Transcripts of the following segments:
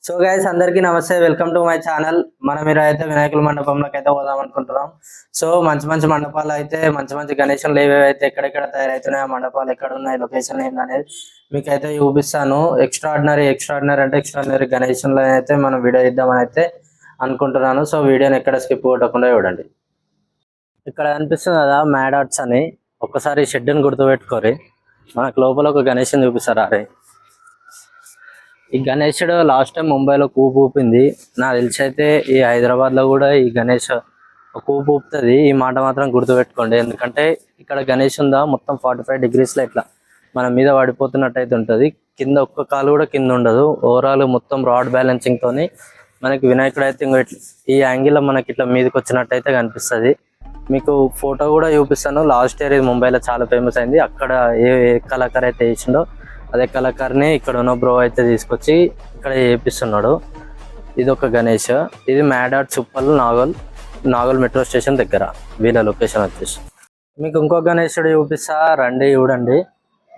So guys అందరికీ నమస్తే, welcome to my channel. మనం ఈరోజైతే వినాయకుల మండపంలోకి అయితే పోదాం అనుకుంటున్నాం. సో మంచి మంచి మండపాలు అయితే మంచి మంచి గణేశులు ఏవైతే ఎక్కడెక్కడ తయారవుతున్నాయి, ఆ మండపాలు ఎక్కడ ఉన్నాయి, లొకేషన్ ఏందనేది మీకు అయితే చూపిస్తాను. ఎక్స్ట్రాడినరీ అంటే ఎక్స్ట్రాడినరీ గణేశులు అయితే మనం వీడియో ఇద్దామని అయితే అనుకుంటున్నాను. సో వీడియోని ఎక్కడ స్కిప్ కొట్టకుండా చూడండి. ఇక్కడ కనిపిస్తుంది కదా మ్యాడ్ ఆర్ట్స్ అని, ఒక్కసారి షెడ్ని గుర్తుపెట్టుకోరి. మనకు లోపల ఒక గణేశుని చూపిస్తారు. అరే ఈ గణేశుడు లాస్ట్ టైం ముంబైలో కూపు ఊపింది. నాకు తెలిసి అయితే ఈ హైదరాబాద్లో కూడా ఈ గణేష్ కూపు ఊపుతుంది. ఈ మాట మాత్రం గుర్తుపెట్టుకోండి. ఎందుకంటే ఇక్కడ గణేష్ ఉందా మొత్తం 45 degreesలో ఇట్లా మన మీద పడిపోతున్నట్టు అయితే ఉంటుంది. కింద ఒక్క కాలు కూడా కింద ఉండదు. ఓవరాల్ మొత్తం రాడ్ బ్యాలెన్సింగ్ తోని మనకి వినాయకుడు అయితే ఈ యాంగిల్లో మనకి ఇట్లా మీదకి వచ్చినట్టు అయితే కనిపిస్తుంది. మీకు ఫోటో కూడా చూపిస్తాను. లాస్ట్ ఇయర్ ఇది ముంబైలో చాలా ఫేమస్ అయింది. అక్కడ ఏ కళాకారు అయితే వేసిండో అదే కళాకారుని ఇక్కడ ఉన్న బ్రో అయితే తీసుకొచ్చి ఇక్కడ చేపిస్తున్నాడు. ఇది ఒక గణేష్. ఇది mad arts Uppal Nagole metro station దగ్గర వీళ్ళ లొకేషన్ వచ్చేసి. మీకు ఇంకో గణేశుడు చూపిస్తా, రండి చూడండి.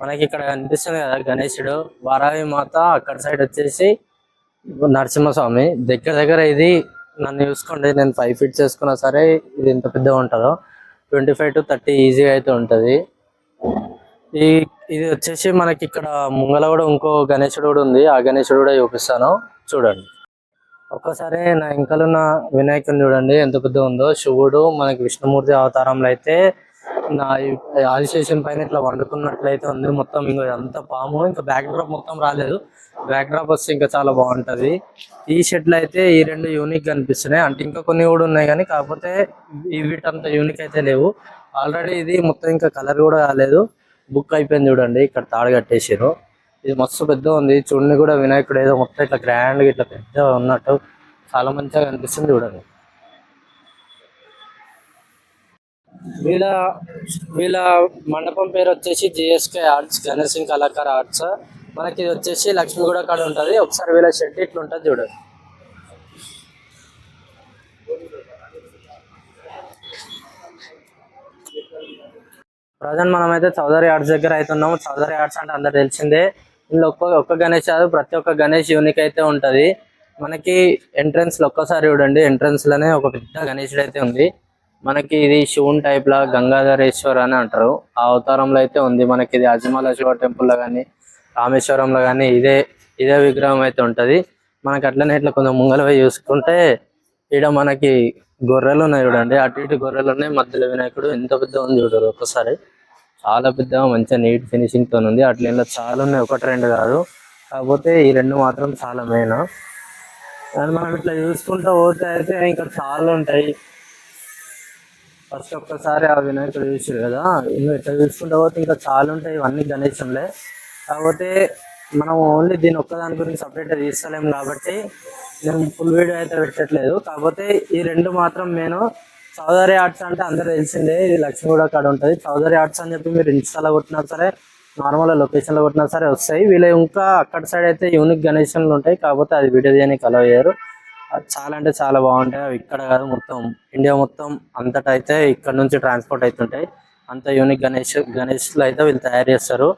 మనకి ఇక్కడ కనిపిస్తుంది కదా గణేశుడు, వారాహి మాత. అక్కడ సైడ్ వచ్చేసి నరసింహస్వామి. దగ్గర ఇది నన్ను చూసుకోండి, నేను 5 feet చేసుకున్నా సరే ఇది ఎంత పెద్దగా ఉంటుందో 25 to 30 ఈజీగా అయితే ఉంటుంది. ఇది వచ్చేసి మనకి ఇక్కడ ముంగల కూడా ఇంకో గణేశుడు కూడా ఉంది. ఆ గణేశుడు కూడా చూపిస్తాను చూడండి. ఒక్కసారి నా ఇంకలున్న వినాయకుని చూడండి ఎంత పెద్ద ఉందో. శివుడు మనకి విష్ణుమూర్తి అవతారంలో అయితే నా ఆదిశేషన్ పైన ఇట్లా వండుకున్నట్లయితే ఉంది. మొత్తం ఇంకా అంత పాము, ఇంకా బ్యాక్ డ్రాప్ మొత్తం రాలేదు. బ్యాక్ డ్రాప్ వస్తే ఇంకా చాలా బాగుంటది. ఈ షెడ్లు అయితే ఈ 2 యూనిక్ కనిపిస్తున్నాయి. అంటే ఇంకా కొన్ని కూడా ఉన్నాయి కానీ కాకపోతే వీటంత యూనిక్ అయితే లేవు. ఆల్రెడీ ఇది మొత్తం ఇంకా కలర్ కూడా కాలేదు, బుక్ అయిపోయింది. చూడండి ఇక్కడ తాడు కట్టేసారు. ఇది మస్తు పెద్ద ఉంది. చూడండి కూడా వినాయకుడు ఏదో మొత్తం ఇట్లా గ్రాండ్గా ఇట్లా పెద్ద ఉన్నట్టు చాలా మంచిగా కనిపిస్తుంది. చూడండి వీళ్ళ మండపం పేరు వచ్చేసి GSK arts, Ganesh Kalakar arts. మనకి ఇది వచ్చేసి లక్ష్మీగూడ కాడ ఉంటుంది. ఒకసారి వీళ్ళ షెడ్ ఇట్లా ఉంటుంది చూడండి. ప్రజెంట్ మనం అయితే చౌదరి ఆర్ట్స్ దగ్గర అయితే ఉన్నాము. చౌదరి ఆర్ట్స్ అంటే అందరు తెలిసిందే. ఇందులో ఒక్క గణేష్ కాదు, ప్రతి ఒక్క గణేష్ యూనిక్ అయితే ఉంటది. మనకి ఎంట్రన్స్ లో ఒక్కసారి చూడండి, ఎంట్రన్స్ లోనే ఒక పెద్ద గణేశుడు అయితే ఉంది. మనకి ఇది శివుని టైప్ లా గంగాధరేశ్వర్ అని అంటారు. ఆ అవతారంలో అయితే ఉంది. మనకి ఇది అజమాల శివ టెంపుల్ లో కానీ రామేశ్వరంలో కానీ ఇదే విగ్రహం అయితే ఉంటది. మనకి అట్లనే ఇట్లా కొంచెం ముంగలపై చూసుకుంటే ఈడ మనకి గొర్రెలు ఉన్నాయి చూడండి. అటు ఇటు గొర్రెలు ఉన్నాయి, మధ్యలో వినాయకుడు ఎంత పెద్ద ఉంది చూడరు. ఒక్కసారి చాలా పెద్దగా మంచిగా నీట్ ఫినిషింగ్ తో ఉంది. అట్లా చాలా ఉన్నాయి, 1-2 కాదు. కాకపోతే ఈ 2 మాత్రం చాలా మెయిన్. అండ్ మనం ఇట్లా చూసుకుంటూ పోతే అయితే ఇంకా చాలా ఉంటాయి. ఫస్ట్ ఒక్కసారి ఆ వినాయకుడు చూసారు కదా, ఇంకా ఇట్లా చూసుకుంటూ పోతే ఇంకా చాలా ఉంటాయి. ఇవన్నీ గణేశంలే. కాకపోతే మనం ఓన్లీ దీని ఒక్కదాని గురించి సపరేట్గా తీస్తలేము కాబట్టి నేను ఫుల్ వీడియో అయితే పెట్టట్లేదు. కాకపోతే ఈ 2 మాత్రం నేను చౌదరి ఆర్ట్స్ అంటే అందరూ తెలిసిందే. ఇది లక్ష్మీగూడ కాడ ఉంటుంది. చౌదరి ఆర్ట్స్ అని చెప్పి మీరు ఇన్స్టాలో కొట్టినా సరే, నార్మల్ లొకేషన్లో కొట్టినా సరే వస్తాయి. వీళ్ళు ఇంకా అక్కడ సైడ్ అయితే యూనిక్ గణేశన్లు ఉంటాయి. కాకపోతే అది వీడియో చేయడానికి అలౌ చేయరు. చాలా అంటే చాలా బాగుంటాయి. అవి ఇక్కడ కాదు, మొత్తం ఇండియా మొత్తం అంతటా అయితే ఇక్కడ నుంచి ట్రాన్స్పోర్ట్ అవుతుంటాయి. అంత యూనిక్ గణేష్లు అయితే వీళ్ళు తయారు చేస్తారు.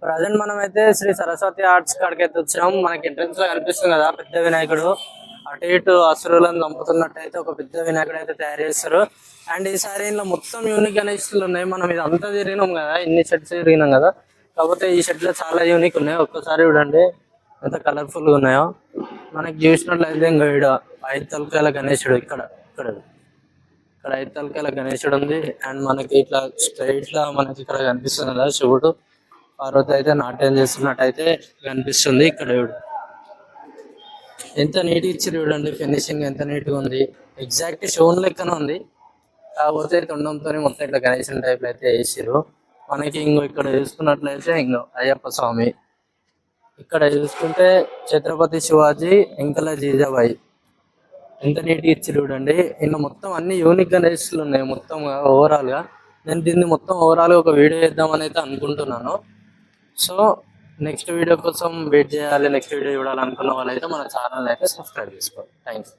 ప్రజెంట్ మనం అయితే శ్రీ సరస్వతి ఆర్ట్స్ కాడికి అయితే వచ్చాం. మనకి ఎంట్రన్స్ లో కనిపిస్తుంది కదా పెద్ద వినాయకుడు. అటు ఇటు అసురులను చంపుతున్నట్టయితే ఒక పెద్ద వినాయకుడు అయితే తయారు చేస్తారు. అండ్ ఈసారి ఇందులో మొత్తం యూనిక్ గణేష్లు ఉన్నాయి. మనం ఇది అంతా తిరిగినాం కదా, ఇన్ని షెడ్స్ తిరిగినాం కదా. కాకపోతే ఈ షెడ్ లో చాలా యూనిక్ ఉన్నాయి. ఒక్కసారి చూడండి ఎంత కలర్ఫుల్ గా ఉన్నాయో. మనకి చూసినట్లయితే ఇంకా ఇక్కడ 5 తలకాయల గణేశుడు ఇక్కడ 5 తలకాయల గణేశుడు ఉంది. అండ్ మనకి ఇట్లా స్ట్రైట్ లా మనకి ఇక్కడ కనిపిస్తుంది కదా శివుడు పార్వతి అయితే నాట్యం చేస్తున్నట్టయితే కనిపిస్తుంది. ఇక్కడ ఎంత నీట్ ఇచ్చారు చూడండి, ఫినిషింగ్ ఎంత నీట్ గా ఉంది. ఎగ్జాక్ట్ షోన్ లెక్కన ఉంది. కాకపోతే తొండంతో మొత్తం ఇట్లా గణేశన్ టైప్ అయితే వేసారు. మనకి ఇక్కడ చూసుకున్నట్లయితే అయ్యప్ప స్వామి. ఇక్కడ చూసుకుంటే ఛత్రపతి శివాజీ, ఎంకల జీజాబాయి. ఎంత నీట్గా ఇచ్చారు చూడండి. ఇంకా మొత్తం అన్ని యూనిక్ గణేష్లు ఉన్నాయి మొత్తం ఓవరాల్ గా. నేను దీన్ని మొత్తం ఓవరాల్ గా ఒక వీడియో చేద్దామని అయితే అనుకుంటున్నాను. సో నెక్స్ట్ వీడియో కోసం వెయిట్ చేయాలి. నెక్స్ట్ వీడియో చూడాలనుకున్న వాళ్ళైతే మన ఛానల్ అయితే సబ్స్క్రైబ్ చేసుకోవాలి. థ్యాంక్స్.